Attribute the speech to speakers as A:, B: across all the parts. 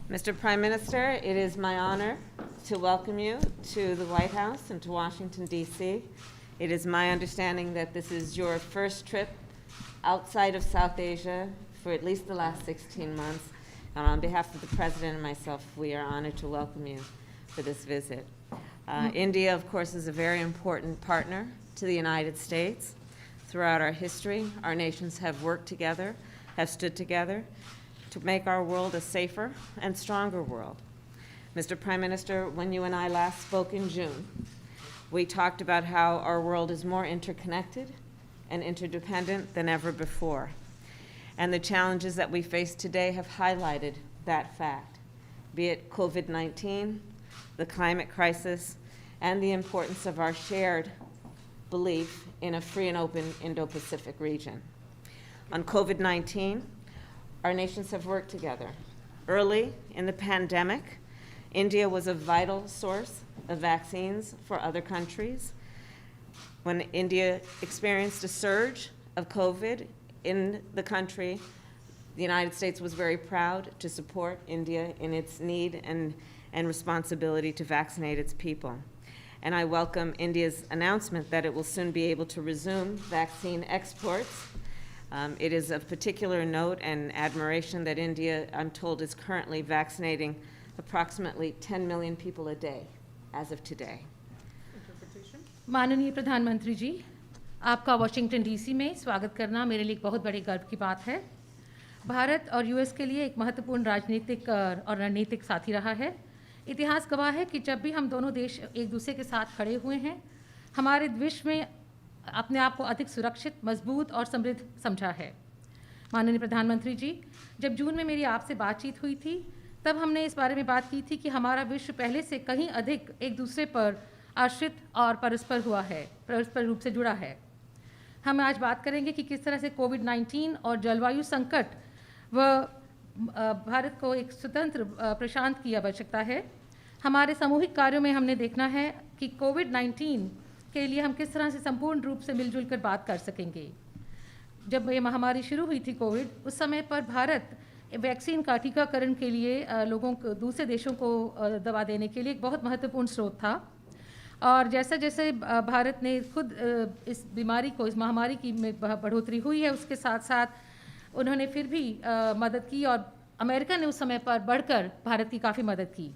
A: Mr. Prime Minister, it is my honor to welcome you to the White House and to Washington, D.C. It is my understanding that this is your first trip outside of South Asia for at least the last 16 months. And on behalf of the President and myself, we are honored to welcome you for this visit. India, of course, is a very important partner to the United States. Throughout our history, our nations have worked together, have stood together to make our world a safer and stronger world. Mr. Prime Minister, when you and I last spoke in June, we talked about how our world is more interconnected and interdependent than ever before. And the challenges that we face today have highlighted that fact, be it COVID-19, the climate crisis, and the importance of our shared belief in a free and open Indo-Pacific region. On COVID-19, our nations have worked together. Early in the pandemic, India was a vital source of vaccines for other countries. When India experienced a surge of COVID in the country, the United States was very proud to support India in its need and responsibility to vaccinate its people. And I welcome India's announcement that it will soon be able to resume vaccine exports. It is of particular note and admiration that India, I'm told, is currently vaccinating approximately 10 million people a day as of today.
B: माननीय प्रधानमंत्री जी, आपका Washington DC में स्वागत करना मेरे लिए एक बहुत बड़ी गर्व की बात है। भारत और यूएस के लिए एक महत्वपूर्ण राजनीतिक और रणनीतिक साथी रहा है। इतिहास गवाह है कि जब भी हम दोनों देश एक दूसरे के साथ खड़े हुए हैं, हमारे विश्व में अपने आप को अधिक सुरक्षित, मजबूत और समृद्ध समझा है। माननीय प्रधानमंत्री जी, जब जून में मेरी आपसे बातचीत हुई थी, तब हमने इस बारे में बात की थी कि हमारा विश्व पहले से कहीं अधिक एक दूसरे पर आश्रित और परस्पर रूप से जुड़ा है। हम आज बात करेंगे कि किस तरह से कोविड-19 और जलवायु संकट व भारत को एक स्वतंत्र प्रशांत की आवश्यकता है। हमारे सामूहिक कार्यों में हमने देखना है कि कोविड-19 के लिए हम किस तरह से संपूर्ण रूप से मिलजुल कर बात कर सकेंगे। जब ये महामारी शुरू हुई थी कोविड, उस समय पर भारत वैक्सीन का टीकाकरण के लिए लोगों को, दूसरे देशों को दवा देने के लिए एक बहुत महत्वपूर्ण स्रोत था। और जैसे जैसे भारत ने खुद इस बीमारी को, इस महामारी की में बढ़ोतरी हुई है, उसके साथ साथ उन्होंने फिर भी मदद की और अमेरिका ने उस समय पर बढ़कर भारत की काफ़ी मदद की।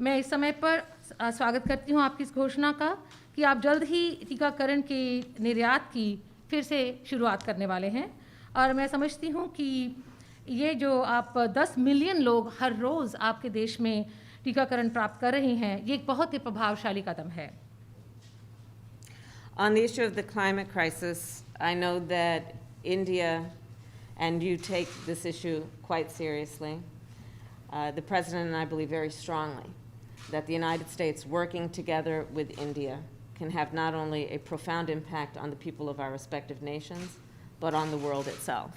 B: मैं इस समय पर स्वागत करती हूँ आपकी इस घोषणा का कि आप जल्द ही टीकाकरण के निर्यात की फिर से शुरुआत करने वाले हैं। और मैं समझती हूँ कि ये जो आप 10 मिलियन लोग हर रोज़ आपके देश में टीकाकरण प्राप्त कर रहे हैं, ये एक बहुत ही प्रभावशाली कदम है।
A: On the issue of the climate crisis, I know that India and you take this issue quite seriously. The President and I believe very strongly that the United States working together with India can have not only a profound impact on the people of our respective nations, but on the world itself.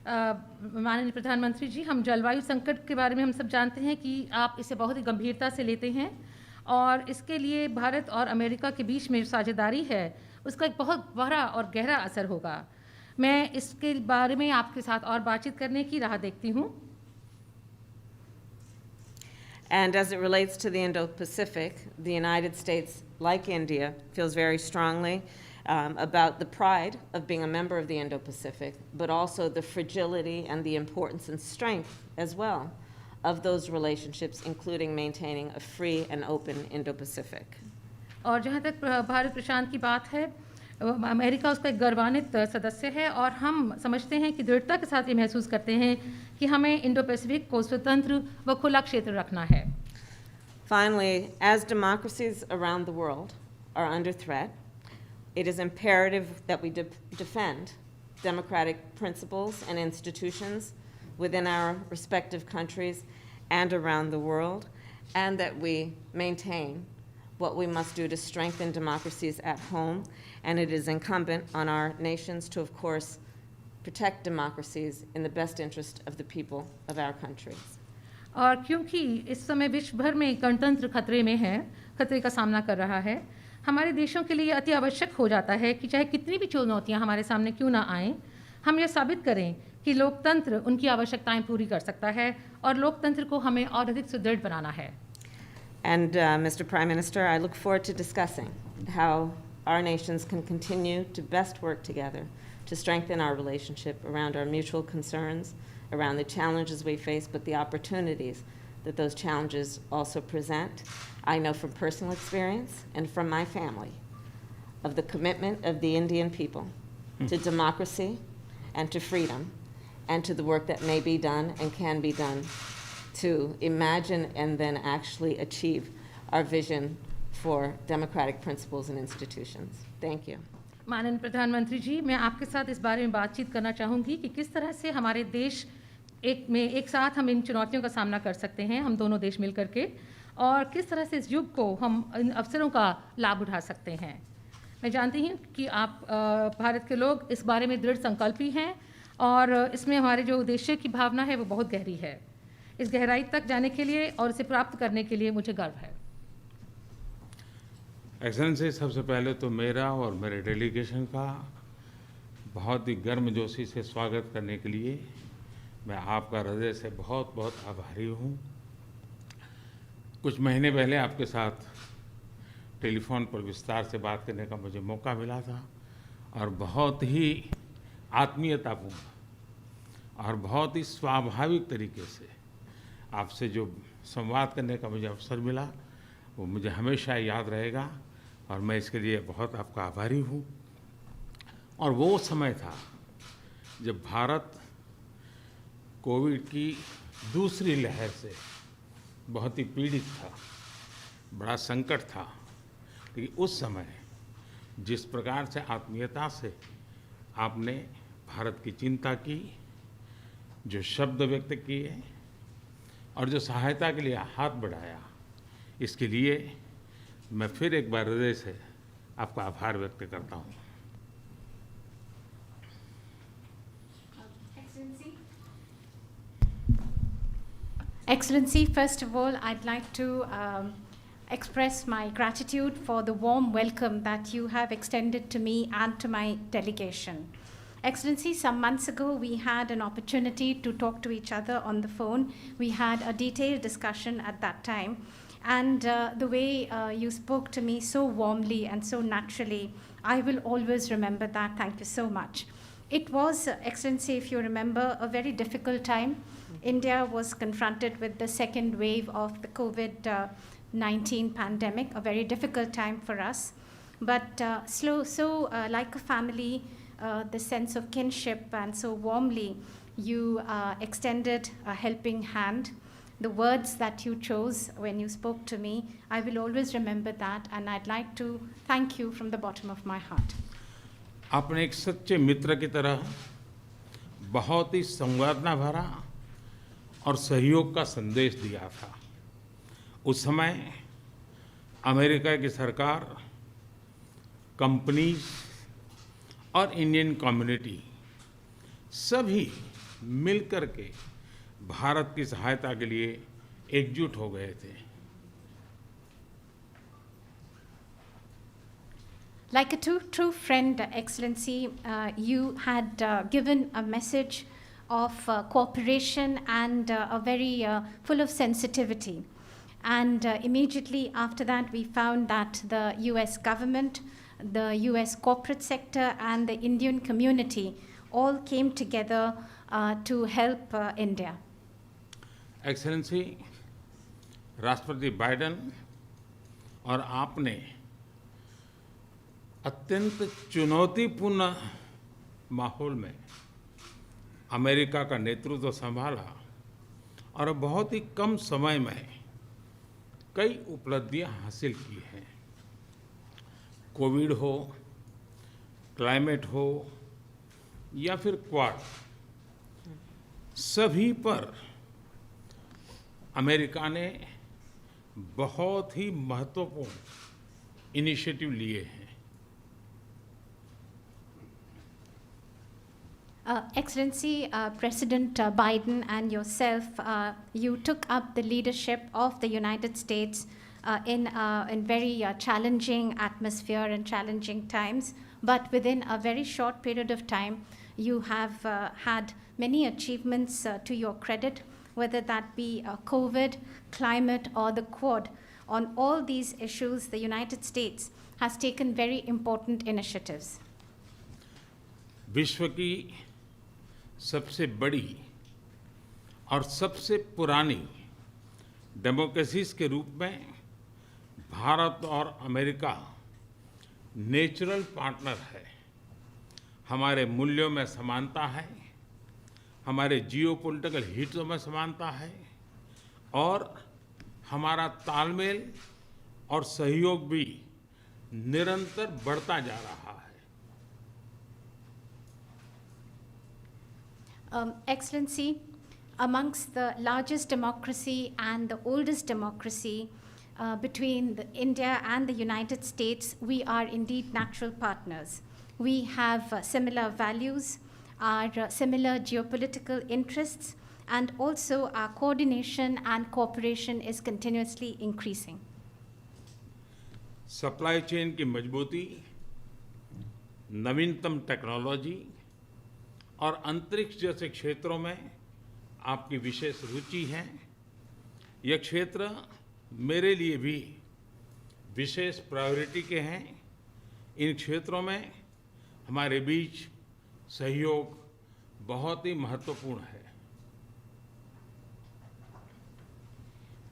B: माननीय प्रधानमंत्री जी, हम जलवायु संकट के बारे में हम सब जानते हैं कि आप इसे बहुत ही गंभीरता से लेते हैं और इसके लिए भारत और अमेरिका के बीच में साझेदारी है, उसका एक बहुत बड़ा और गहरा असर होगा। मैं इसके बारे में आपके साथ और बातचीत करने की राह देखती हूँ।
A: And as it relates to the Indo-Pacific, the United States, like India, feels very strongly about the pride of being a member of the Indo-Pacific, but also the fragility and the importance and strength as well of those relationships, including maintaining a free and open Indo-Pacific.
B: और जहाँ तक भारत प्रशांत की बात है, America उसका एक गौरवान्वित सदस्य है और हम समझते हैं कि दृढ़ता के साथ ये महसूस करते हैं कि हमें इंडो पैसिफिक को स्वतंत्र व खुला क्षेत्र रखना है।
A: Finally, as democracies around the world are under threat, it is imperative that we defend democratic principles and institutions within our respective countries and around the world, and that we maintain what we must do to strengthen democracies at home. And it is incumbent on our nations to, of course, protect democracies in the best interest of the people of our countries.
B: और क्योंकि इस समय विश्व भर में गणतंत्र खतरे में है, खतरे का सामना कर रहा है, हमारे देशों के लिए अति आवश्यक हो जाता है कि चाहे कितनी भी चुनौतियां हमारे सामने क्यों ना आएं, हम ये साबित करें कि लोकतंत्र उनकी आवश्यकताएं पूरी कर सकता है और लोकतंत्र को हमें और अधिक सुदृढ़ बनाना है।
A: And Mr. Prime Minister, I look forward to discussing how our nations can continue to best work together to strengthen our relationship around our mutual concerns, around the challenges we face, but the opportunities that those challenges also present. I know from personal experience and from my family of the commitment of the Indian people to democracy and to freedom and to the work that may be done and can be done to imagine and then actually achieve our vision for democratic principles and institutions. Thank you.
B: माननीय प्रधानमंत्री जी, मैं आपके साथ इस बारे में बातचीत करना चाहूँगी कि किस तरह से हमारे देश एक साथ हम इन चुनौतियों का सामना कर सकते हैं, हम दोनों देश मिल करके, और किस तरह से इस युग को हम इन अवसरों का लाभ उठा सकते हैं। मैं जानती हूँ कि आप भारत के लोग इस बारे में दृढ़ संकल्पी हैं और इसमें हमारे जो उद्देश्य की भावना है वो बहुत गहरी है। इस गहराई तक जाने के लिए और इसे प्राप्त करने के लिए मुझे गर्व है।
C: एक्सेलेंसी, सबसे पहले तो मेरा और मेरे डेलीगेशन का बहुत ही गर्मजोशी से स्वागत करने के लिए मैं आपका हृदय से बहुत बहुत आभारी हूँ। कुछ महीने पहले आपके साथ टेलीफोन पर विस्तार से बात करने का मुझे मौका मिला था और बहुत ही आत्मीयतापूर्ण और बहुत ही स्वाभाविक तरीके से आपसे जो संवाद करने का मुझे अवसर मिला वो मुझे हमेशा याद रहेगा और मैं इसके लिए बहुत आपका आभारी हूँ। और वो समय था जब भारत कोविड की दूसरी लहर से बहुत ही पीड़ित था, बड़ा संकट था। लेकिन उस समय जिस प्रकार से आत्मीयता से आपने भारत की चिंता की, जो शब्द व्यक्त किए और जो सहायता के लिए हाथ बढ़ाया, इसके लिए मैं फिर एक बार हृदय से आपका आभार व्यक्त करता हूँ।
D: Excellency, first of all, I'd like to express my gratitude for the warm welcome that you have extended to me and to my delegation. Excellency, some months ago we had an opportunity to talk to each other on the phone. We had a detailed discussion at that time. And the way you spoke to me so warmly and so naturally, I will always remember that. Thank you so much. It was, Excellency, if you remember, a very difficult time. India was confronted with the second wave of the COVID-19 pandemic, a very difficult time for us. But like a family, the sense of kinship, and so warmly you extended a helping hand. The words that you chose when you spoke to me, I will always remember that, and I'd like to thank you from the bottom of my heart.
C: आपने एक सच्चे मित्र की तरह बहुत ही संवेदना भरा और सहयोग का संदेश दिया था। उस समय अमेरिका की सरकार, कंपनीज और इंडियन कम्युनिटी सभी मिलकर के भारत की सहायता के लिए एकजुट हो गए थे।
D: Like a true friend, Excellency, you had given a message of cooperation and a very full of sensitivity. And immediately after that, we found that the US government, the US corporate sector, and the Indian community all came together to help India.
C: Excellency, राष्ट्रपति Biden और आपने अत्यंत चुनौतीपूर्ण माहौल में America का नेतृत्व संभाला और बहुत ही कम समय में कई उपलब्धियां हासिल की हैं। कोविड हो, क्लाइमेट हो या फिर क्वाड, सभी पर अमेरिका ने बहुत ही महत्वपूर्ण इनिशिएटिव लिए हैं।
D: Excellency, President Biden and yourself, you took up the leadership of the United States in very challenging atmosphere and challenging times. But within a very short period of time, you have had many achievements to your credit, whether that be COVID, climate, or the Quad. On all these issues, the United States has taken very important initiatives.
C: विश्व की सबसे बड़ी और सबसे पुरानी democracies के रूप में भारत और अमेरिका नेचुरल पार्टनर है। हमारे मूल्यों में समानता है, हमारे जियोपॉलिटिकल हितों में समानता है और हमारा तालमेल और सहयोग भी निरंतर बढ़ता जा रहा है।
D: Excellency, amongst the largest democracy and the oldest democracy between India and the United States, we are indeed natural partners. We have similar values, our similar geopolitical interests, and also our coordination and cooperation is continuously increasing.
C: Supply chain की मजबूती, नवीनतम technology और अंतरिक्ष जैसे क्षेत्रों में आपकी विशेष रुचि है। यह क्षेत्र मेरे लिए भी विशेष प्रायोरिटी के हैं। इन क्षेत्रों में हमारे बीच सहयोग बहुत ही महत्वपूर्ण है।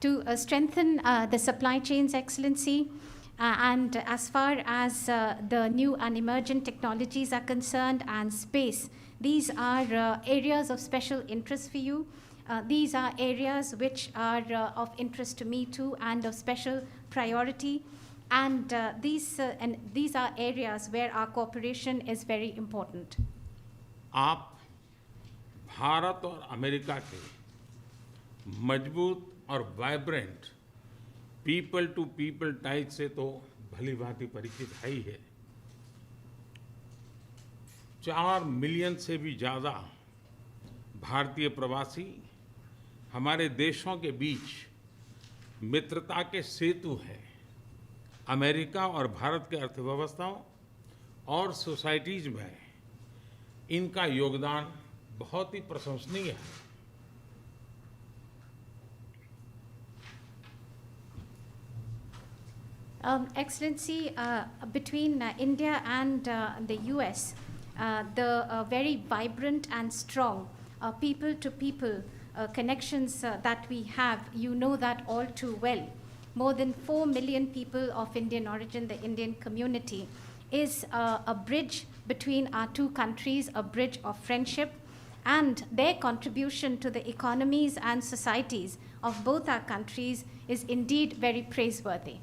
D: To strengthen the supply chains, Excellency, and as far as the new and emergent technologies are concerned and space, these are areas of special interest for you. These are areas which are of interest to me too and of special priority. And these are areas where our cooperation is very important.
C: आप भारत और America के मजबूत और vibrant people to people ties से तो भली भांति परिचित है ही है। 4 मिलियन से भी ज़्यादा भारतीय प्रवासी हमारे देशों के बीच मित्रता के सेतु हैं। अमेरिका और भारत के अर्थव्यवस्थाओं और सोसाइटीज़ में इनका योगदान बहुत ही प्रशंसनीय है।
D: Excellency, between India and the US, the very vibrant and strong people-to-people connections that we have, you know that all too well. More than 4 million people of Indian origin, the Indian community, is a bridge between our two countries, a bridge of friendship, and their contribution to the economies and societies of both our countries is indeed very praiseworthy.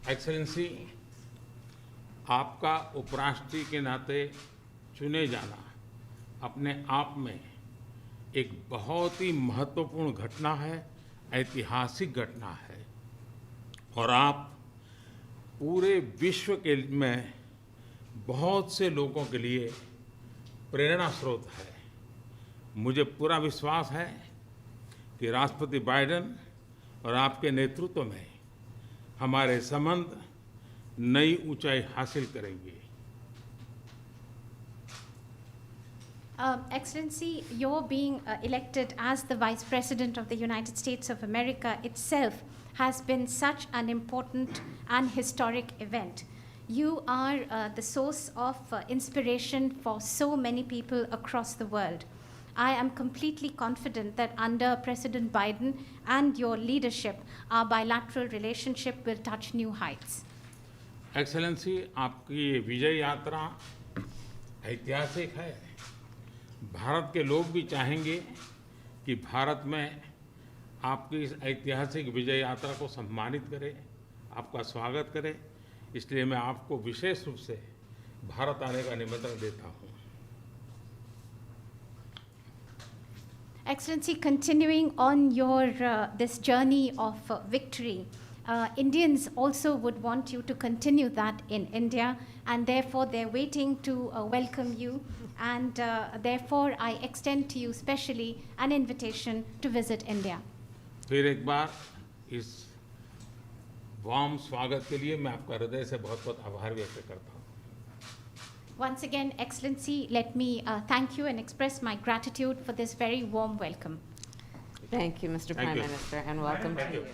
C: Excellency, आपका उपराष्ट्रपति के नाते चुने जाना अपने आप में एक बहुत ही महत्वपूर्ण घटना है, ऐतिहासिक घटना है और आप पूरे विश्व के में बहुत से लोगों के लिए प्रेरणा स्रोत है। मुझे पूरा विश्वास है कि राष्ट्रपति बाइडेन और आपके नेतृत्व में हमारे संबंध नई ऊंचाई हासिल करेंगे।
D: Excellency, your being elected as the Vice President of the United States of America itself has been such an important and historic event. You are the source of inspiration for so many people across the world. I am completely confident that under President Biden and your leadership, our bilateral relationship will touch new heights.
C: Excellency, आपकी ये विजय यात्रा ऐतिहासिक है। भारत के लोग भी चाहेंगे कि भारत में आपकी इस ऐतिहासिक विजय यात्रा को सम्मानित करें, आपका स्वागत करें। इसलिए मैं आपको विशेष रूप से भारत आने का निमंत्रण देता हूँ।
D: Excellency, continuing on your this journey of victory, Indians also would want you to continue that in India, and therefore they're waiting to welcome you, and therefore I extend to you specially an invitation to visit India.
C: फिर एक बार इस warm स्वागत के लिए मैं आपका हृदय से बहुत बहुत आभार व्यक्त करता हूँ।
D: Once again, Excellency, let me thank you and express my gratitude for this very warm welcome.
A: Thank you, Mr.
C: Thank
A: Prime
C: you.
A: Minister, and welcome
C: Thank
A: to
C: you.
A: you.